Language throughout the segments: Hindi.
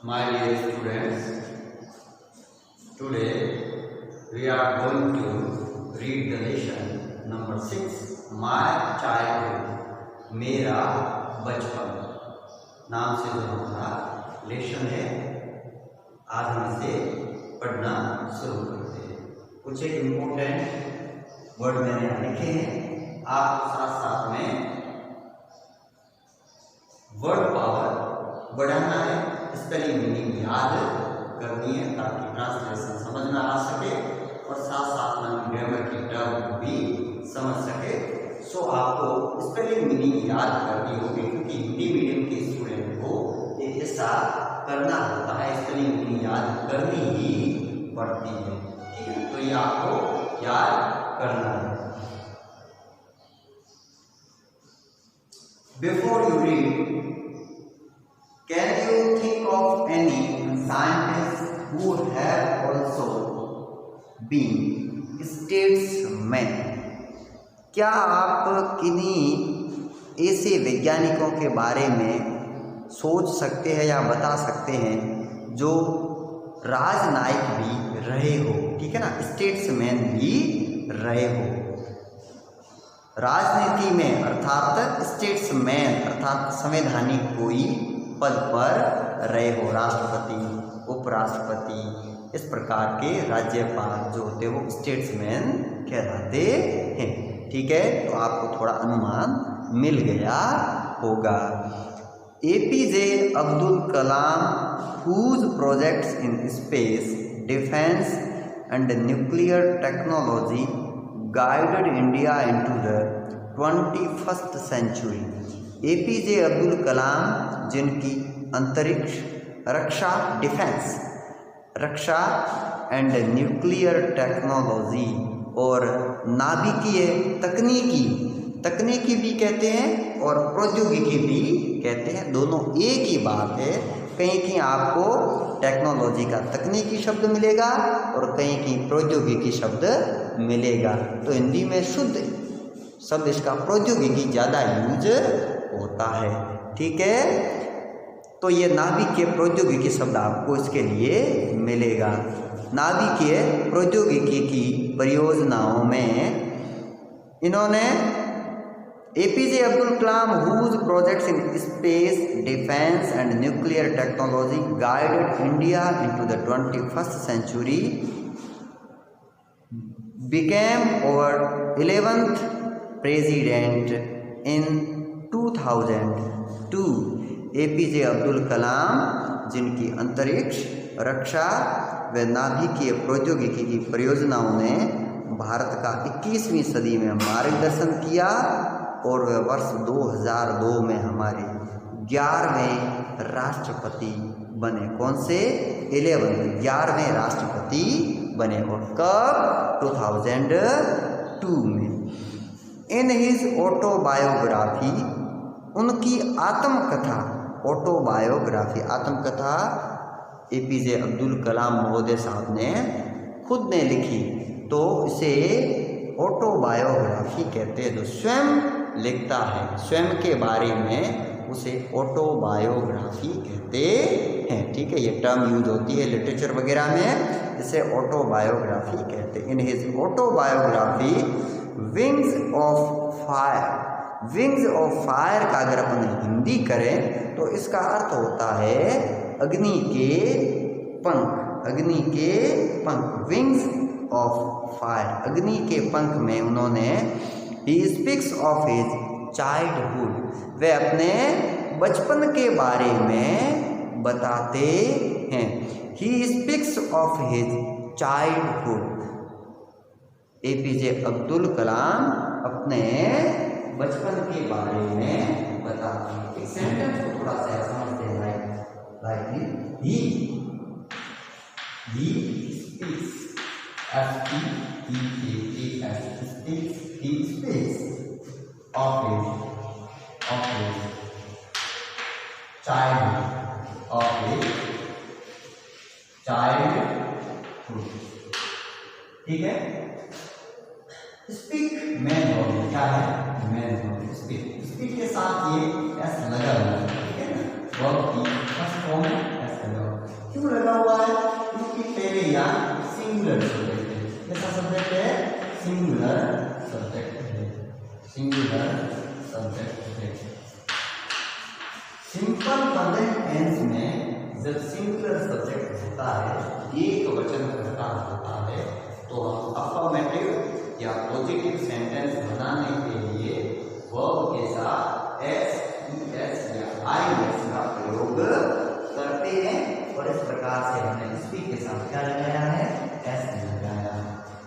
My dear students, today we are going to read the lesson number 6, My Childhood, मेरा बचपन नाम से जो हमारा लेसन है, आज हम इसे पढ़ना शुरू करते हैं। कुछ एक इम्पोर्टेंट वर्ड मैंने लिखे हैं, आप साथ साथ में वर्ड पावर बढ़ाना है, स्पेलिंग मीनिंग याद करनी है ताकि ट्रांसलेशन समझ में आ सके और साथ साथ में ग्रामर की टर्म भी समझ सके। सो आपको स्पेलिंग मीनिंग याद करनी होगी, क्योंकि हिंदी मीडियम के स्टूडेंट को ये ऐसा करना होता है, स्पेलिंग मीनिंग याद करनी ही पड़ती है। ठीक है, तो ये आपको याद करना है। Before you read, can you think of any scientists who have also been statesmen? क्या आप किन्हीं ऐसे वैज्ञानिकों के बारे में सोच सकते हैं या बता सकते हैं जो राजनायक भी रहे हो? ठीक है ना, स्टेट्समैन भी रहे हो। राजनीति में अर्थात स्टेट्समैन अर्थात संवैधानिक कोई पद पर रहे हो, राष्ट्रपति, उपराष्ट्रपति, इस प्रकार के राज्यपाल जो होते हैं वो स्टेट्समैन कहलाते हैं। ठीक है, तो आपको थोड़ा अनुमान मिल गया होगा। APJ Abdul Kalam, whose projects in space, defense and nuclear technology guided India into the 21st century. APJ Abdul Kalam जिनकी अंतरिक्ष रक्षा, डिफेंस रक्षा एंड न्यूक्लियर टेक्नोलॉजी और नाभिकीय तकनीकी भी कहते हैं और प्रौद्योगिकी भी कहते हैं, दोनों एक ही बात है। कहीं कहीं आपको टेक्नोलॉजी का तकनीकी शब्द मिलेगा और कहीं कहीं प्रौद्योगिकी शब्द मिलेगा। तो हिंदी में शुद्ध शब्द इसका प्रौद्योगिकी ज़्यादा यूज होता है। ठीक है, तो ये नाभिकीय प्रौद्योगिकी शब्द आपको इसके लिए मिलेगा। नाभिकीय प्रौद्योगिकी की परियोजनाओं में इन्होंने APJ Abdul Kalam, whose projects in space, defense and nuclear technology guided India into the 21st century, became our 11th president in 2002. APJ Abdul Kalam जिनकी अंतरिक्ष रक्षा व नाभिकीय प्रौद्योगिकी की परियोजनाओं ने भारत का 21वीं सदी में मार्गदर्शन किया और वह वर्ष 2002 में हमारे 11वें राष्ट्रपति बने। कौन से? 11वें राष्ट्रपति बने। और कब? 2002 में। इन हिज ऑटोबायोग्राफी, उनकी आत्मकथा, ऑटोबायोग्राफी आत्मकथा APJ अब्दुल कलाम महोदय साहब ने खुद ने लिखी, तो इसे ऑटोबायोग्राफी कहते हैं। जो स्वयं लिखता है, स्वयं के बारे में, उसे ऑटोबायोग्राफी कहते हैं। ठीक है, ये टर्म यूज होती है लिटरेचर वगैरह में, इसे ऑटोबायोग्राफी कहते हैं। In his autobiography wings of fire, wings of fire का अगर अपन हिंदी करें तो इसका अर्थ होता है अग्नि के पंख, अग्नि के पंख, विंग्स ऑफ फायर, अग्नि के पंख में उन्होंने he speaks of his childhood, वे अपने बचपन के बारे में बताते हैं। He speaks of his childhood, APJ Abdul Kalam अपने बचपन के बारे में बताते हैं। एक सेंटेंस को थोड़ा सा समझते हैं, like he speaks, SPEAKS, he speaks of his childhood। ठीक है, स्पीक मैन वर्ब क्या है? मैन वर्ब स्पीक के साथ ये एस लगा हुआ है। ठीक है ना, वर्ब की फर्स्ट फॉर्म है एस लगा हुआ है। क्यों लगा हुआ है? क्योंकि पहले यहाँ सिंगुलर सब्जेक्ट है। कैसा सब्जेक्ट है? सिंगुलर सब्जेक्ट है, सिंगुलर सब्जेक्ट है। सिंपल प्रेजेंट टेंस में जब सिंगुलर सब्जेक्ट होता है, एक वचन कर्ता होता है, तो हम अफर्मेटिव या पॉजिटिव सेंटेंस बनाने के लिए वर्ब के साथ एस, ईएस या आईएस का प्रयोग करते हैं। और इस प्रकार से हमने स्पीक के साथ क्या लगाया है? एस लगाया।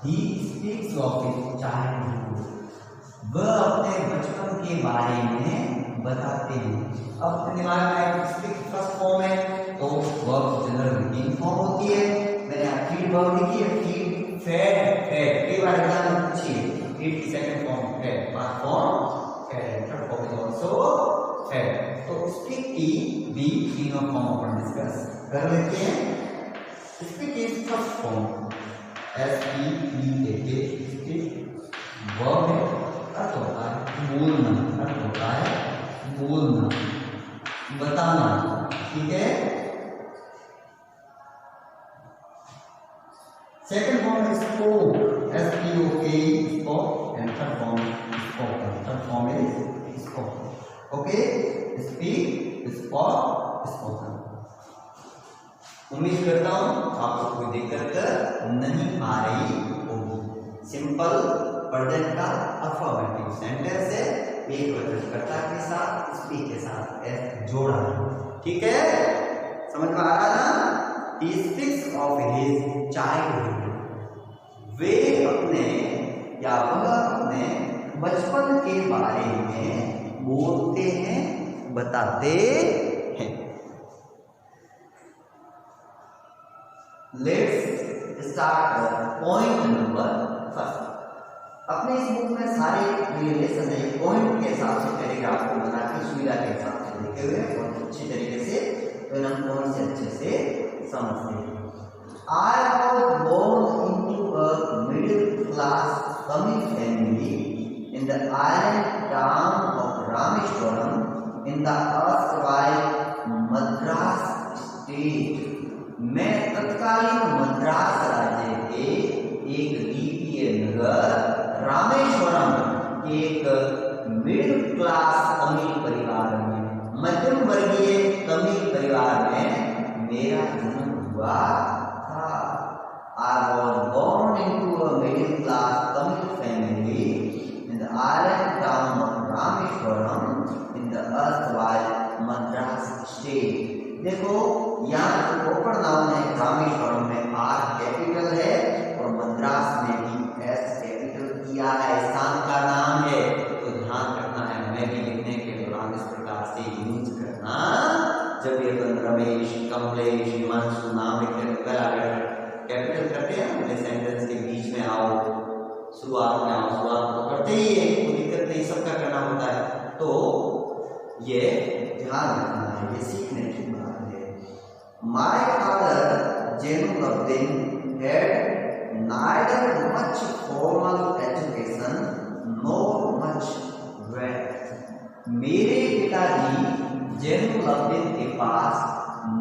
ही स्पीक्स ऑफ हिज चाइल्डहुड, वह अपने बचपन के बारे में बताते हैं। अब अपने दिमाग में स्पीक फर्स्ट फॉर्म है तो वर्ब जनरल रूटीन फॉर्म होती है। मैंने यहाँ फीड वर्ब लिखी है, फीड, फेड, फेड। कई बार एग्जाम में पूछिए फीड की second form fed, first form fed, third form is also fed. तो स्पीक की भी तीनों फॉर्म अपन डिस्कस कर लेते हैं। Speak is first form, S E P A K, speak verb है, अर्थ होता है बोलना, अर्थ होता है बोलना, बताना, ठीक है। सेकंड फॉर्म है स्पोक, एस पी ओ के, spoke, and third form spoken, third form is spoken. Okay, speak, spoke, spoken. उम्मीद करता हूं आपको कोई दिक्कत नहीं आ रही होगी। सिंपल प्रेजेंट का अफर्मेटिव सेंटेंस है, एक वचन कर्ता के साथ स्पीक के साथ एस जोड़ा है, ठीक है। समझ में आ रहा ना? He speaks of his childhood, वे अपने या वह अपने बचपन के बारे में बोलते हैं, बताते हैं। Let's start point number first. अपने इस बुक में सारे रिलेशन है, पॉइंट के हिसाब से पैराग्राफ को बना के सुविधा के हिसाब से लिखे हुए और अच्छी तरीके से पॉइंट से अच्छे से समझते हैं। I was born into a middle class Tamil family in the island town of Rameshwaram in the erstwhile Madras state। मैं तत्कालीन मद्रास राज्य के एक द्वीपीय नगर रामेश्वरम एक मिडिल क्लास तमिल परिवार में, मध्यम वर्गीय तमिल परिवार में मेरा जन्म हुआ था। I was born into a middle class Tamil family in the island town of Rameshwaram in the erstwhile Madras state। देखो यहाँ जो प्रॉपर नाउन है रामेश्वरम में आर कैपिटल है और मद्रास में भी एस कैपिटल किया है, स्थान का नाम है, तो ध्यान रखना है। मैं भी लिखने के दौरान इस प्रकार से यूज करना, जब ये रमेश, कमलेश, हिमांशु नाम लिखते हैं कैपिटल करते हैं, अपने सेंटेंस के बीच में आओ, शुरुआत में आओ, शुरुआत तो करते ही है, कोई दिक्कत नहीं, सबका करना होता है। तो ये ध्यान रखना है, ये सीखने की बात है। My father Jainuddin had neither much formal education nor much wealth। मेरे पिताजी जैनुलब्दीन के पास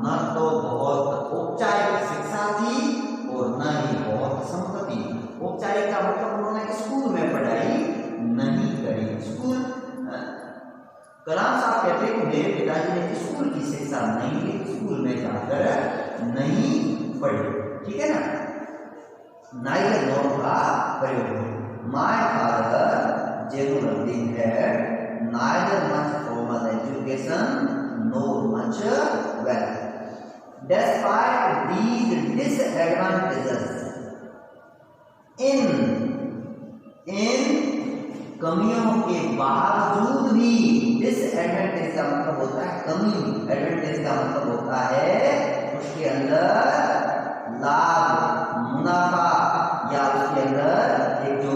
न तो बहुत औपचारिक शिक्षा थी और न ही बहुत संपत्ति। औपचारिक का मतलब उन्होंने स्कूल में पढ़ाई नहीं करी। स्कूल, कलाम साहब कहते हैं कि मेरे पिताजी ने स्कूल की शिक्षा नहीं ली, स्कूल में जाकर नहीं पढ़ी, ठीक है ना। नाइदर नॉर का प्रयोग है। My father Jainulabdeen had neither much formal education nor much wealth। Despite these disadvantages, इन कमियों के बावजूद भी, डिसएडवांटेज का मतलब होता है कमी, एडवांटेज का मतलब होता है उसके अंदर लाभ, मुनाफा, या उसके अंदर एक जो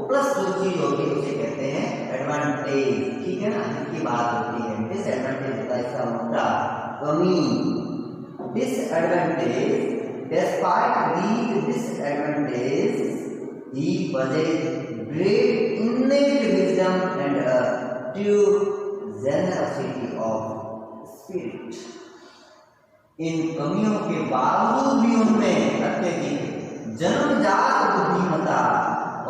प्लस जो चीज होती है उसे कहते हैं एडवांटेज, ठीक है ना, इसकी बात होती है। डिसएडवांटेज होता है इसका मतलब कमी, disadvantage. Despite the disadvantage he possessed great innate wisdom and a true generosity of spirit। इन कमियों के बावजूद भी उनमें अत्यधिक जन्मजात बुद्धिमत्ता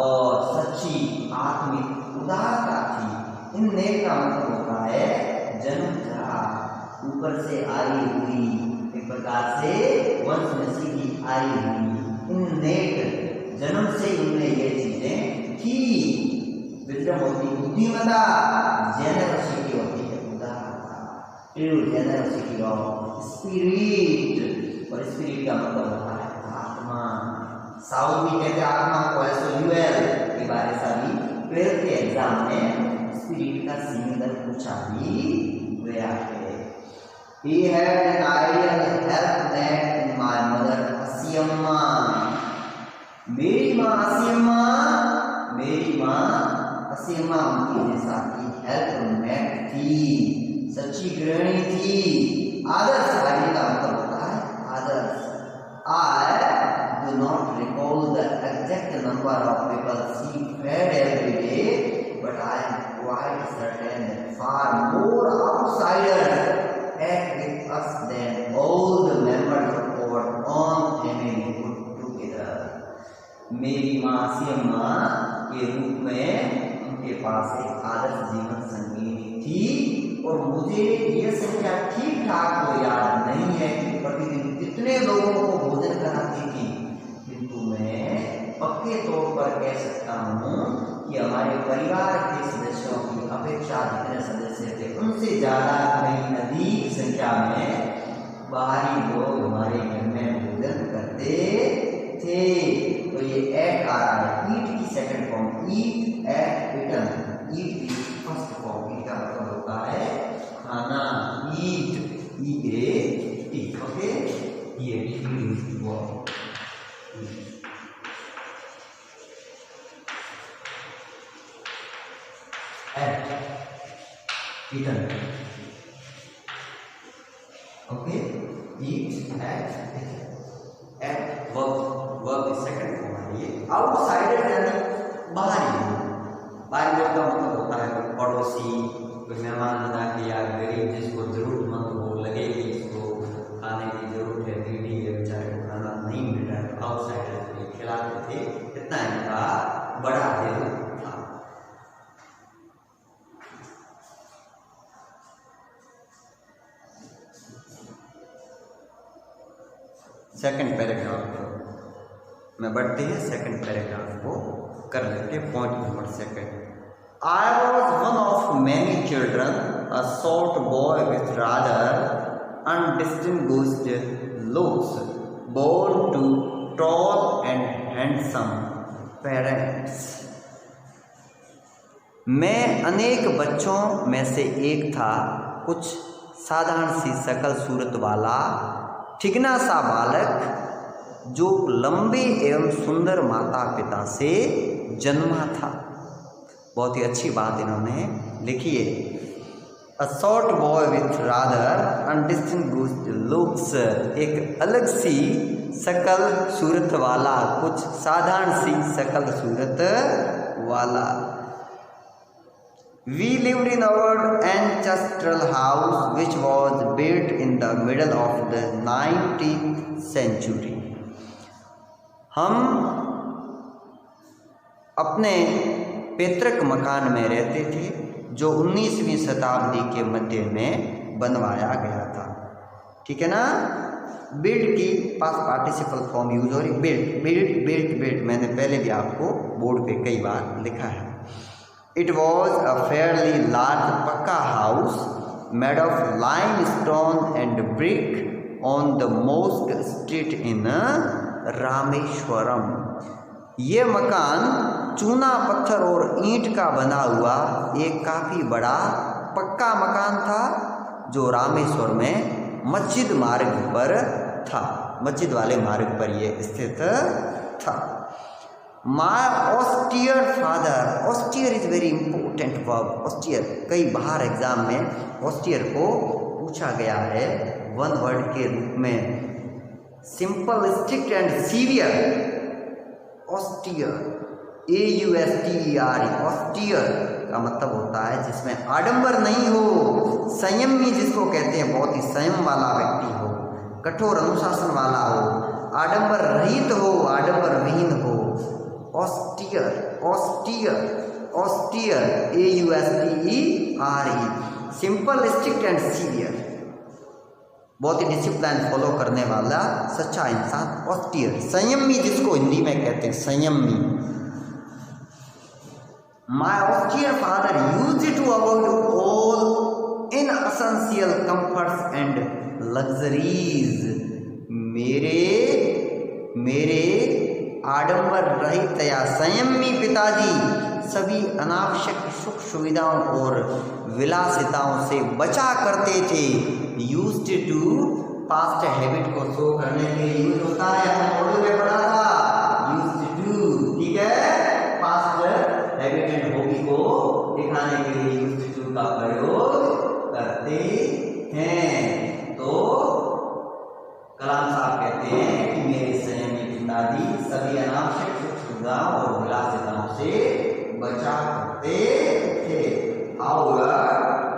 और सच्ची आत्मिक उदारता थी। इन नेक का मतलब होता है जन्मजात, ऊपर से आई हुई, एक प्रकार से वंश में सीधी आई हुई। इन नेक जन्म से उनमें ये चीजें थी। विद्रम होती बुद्धिमत्ता, जेनरसिटी होती है उदारता, जेनरसिटी ऑफ स्पिरिट, और स्पिरिट का मतलब होता है आत्मा। साउथ भी कहते हैं आत्मा को, एसोल्यूएल के बारे में भी 12th के एग्जाम में स्पिरिट का सिमिलर पूछा भी गया है। He had an ideal health net in my mother असियम्मा। मेरी माँ असियम्मा उनकी जैसा की हेल्थ नेट थी, सच्ची गृहिणी थी। आदर्श आदमी का मतलब होता है आदर्श। I do not recall the exact number of people she fed every day, but I am quite certain that far more outsiders ate with us than all the members of our own family put together. मेरी माँ असियम्मा के रूप में उनके पास एक आदर्श जीवन संगिनी थी, और मुझे ये संख्या ठीक ठाक तो याद नहीं है कि प्रतिदिन कितने लोगों को भोजन कराती थी, किंतु मैं पक्के तौर पर कह सकता हूँ कि हमारे परिवार के सदस्यों की अपेक्षा जितने सदस्य थे उनसे ज्यादा कहीं अधिक संख्या में बाहरी लोग हमारे घर में भोजन करते थे। तो ये एट आ रहा है, ईट की सेकंड फॉर्म, ईट एट इटन, ईट की फर्स्ट फॉर्म, ईट का मतलब होता है खाना, ईट, ई ए टी, ओके, ये eaten, okay, eat, at verb is second form है ये। आउटसाइडर यानी बाहरी लोग, बाहरी लोग का मतलब होता है पड़ोसी, कोई मेहमान बना के या गरीब जिसको जरूरतमंद हो, लगे कि इसको खाने की जरूरत है, पीढ़ी है, बेचारे को खाना नहीं मिल रहा है, आउटसाइडर को ये खिलाते थे। इतना इनका बड़ा दिल था। सेकंड पैराग्राफ में बढ़ते हैं, सेकंड पैराग्राफ को कर लेते हैं। Point number second, I was one of many children, a short boy with rather undistinguished looks, born to tall and handsome parents. मैं अनेक बच्चों में से एक था, कुछ साधारण सी शकल सूरत वाला ठिगना सा बालक जो लंबे एवं सुंदर माता पिता से जन्मा था। बहुत ही अच्छी बात इन्होंने लिखी है। A short boy with rather undistinguished looks, एक अलग सी शकल सूरत वाला, कुछ साधारण सी शकल सूरत वाला। We lived in our ancestral house which was built in the middle of the 19th century. हम अपने पैतृक मकान में रहते थे जो 19वीं शताब्दी के मध्य में बनवाया गया था। ठीक है ना। बिल्ड की पास्ट पार्टिसिपल फॉर्म यूज हो रही, बिल्ट मैंने पहले भी आपको बोर्ड पे कई बार लिखा है। It was a fairly large pakka house made of limestone and brick on the mosque street in Rameswaram. ये मकान चूना पत्थर और ईंट का बना हुआ एक काफ़ी बड़ा पक्का मकान था जो रामेश्वर में मस्जिद मार्ग पर था, मस्जिद वाले मार्ग पर ये स्थित था। My austere father, austere is very important verb, austere कई बाहर एग्जाम में austere को पूछा गया है वन वर्ड के रूप में। Simple, strict and severe, austere, AUSTERE, austere का मतलब होता है जिसमें आडंबर नहीं हो, संयमी जिसको कहते हैं, बहुत ही संयम वाला व्यक्ति हो। कठोर अनुशासन वाला हो, आडंबर रहित हो, आडंबर विहीन हो, austere austere austere AUSTERE, simple strict and severe, बहुत ही डिसिप्लिन फॉलो करने वाला सच्चा इंसान ऑस्टियर, संयमी जिसको हिंदी में कहते हैं संयमी। My austere father used to avoid all inessential comforts and luxuries, मेरे आडंबर रहित या संयमी पिताजी सभी अनावश्यक सुख सुविधाओं और विलासिताओं से बचा करते थे। यूज्ड टू पास्ट हैबिट को शो करने के लिए यूज होता है, हमने मॉड्यूल में पढ़ा था यूज्ड टू, ठीक है, पास्ट हैबिट एंड हॉबी को दिखाने के लिए यूज्ड टू का प्रयोग करते हैं। तो कलाम साहब कहते हैं कि मेरे संयमी पिताजी सभी अनावश्यक सुख सुविधाओं और विलासिताओं से बचा करते थे। However,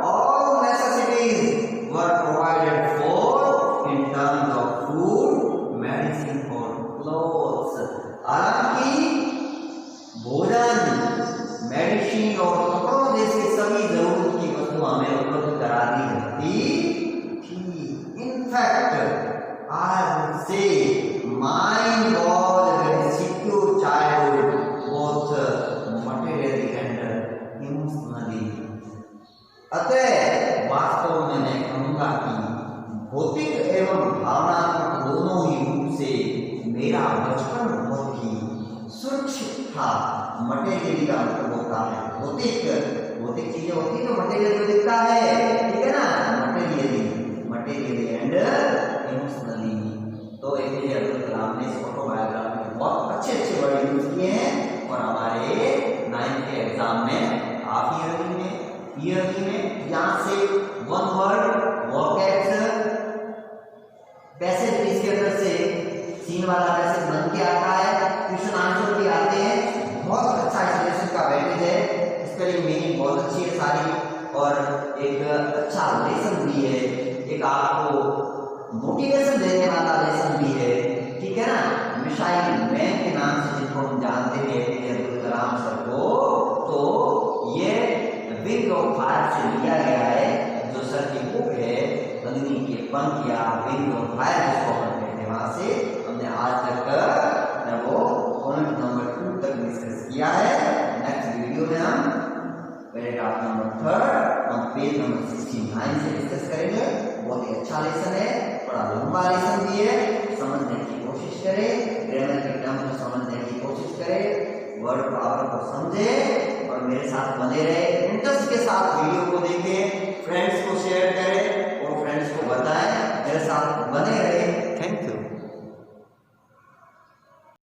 all necessities were provided for in terms of food, medicine or clothes. हालांकि भोजन, मेडिसिन और कपड़ों जैसे सभी जरूरत की वस्तु हमें उपलब्ध करा दी जाती थी। In fact, I would say mine was a very secure childhood, both materially and emotionally. अतः वास्तव में मैं कहूँगा कि भौतिक एवं भावनात्मक दोनों ही रूप से मेरा बचपन बहुत ही सुरक्षित था। मटेरियली का मतलब होता है भौतिक चीजें होती है तो मटेरियल जो दिखता है, ठीक है ना, मटेरियली एंड इमोशनली। तो APJ अब्दुल कलाम ने इस ऑटोबायोग्राफी में बहुत अच्छे वर्ड यूज किए हैं और हमारे 9th के एग्जाम में हाफ ईयरली में यहाँ से वन वर्ड वोकैब्स पैसेज इसके अंदर से सीन वाला पैसेज बन के आता है, क्वेश्चन आंसर भी आते हैं। बहुत अच्छा इस लेसन का वेटेज है, स्पेलिंग मीनिंग बहुत अच्छी है सारी, और एक अच्छा लेसन भी है, एक आपको मोटिवेशन देने वाला लेसन भी है, ठीक है ना। मिसाइल मैन के नाम से जिनको हम जानते हैं APJ अब्दुल कलाम सर को, तो ये विंग ऑफ फायर से लिया गया है, जो सर की बुक है अग्नि के पंख या विंग ऑफ फायर जिसको हम कहते हैं, वहां से हमने आज तक वो पॉइंट नंबर 2 तक डिस्कस किया है। नेक्स्ट वीडियो में हम पैराग्राफ नंबर 3 और पेज नंबर 69 से डिस्कस करेंगे। बहुत ही अच्छा लेसन है, बड़ा लंबा लेसन भी है, समझने की कोशिश करें, ग्रामर के टर्म को समझने की कोशिश करें, वर्ड पावर को समझे और मेरे साथ बने रहे। इंटरेस्ट के साथ वीडियो को देखें, फ्रेंड्स को शेयर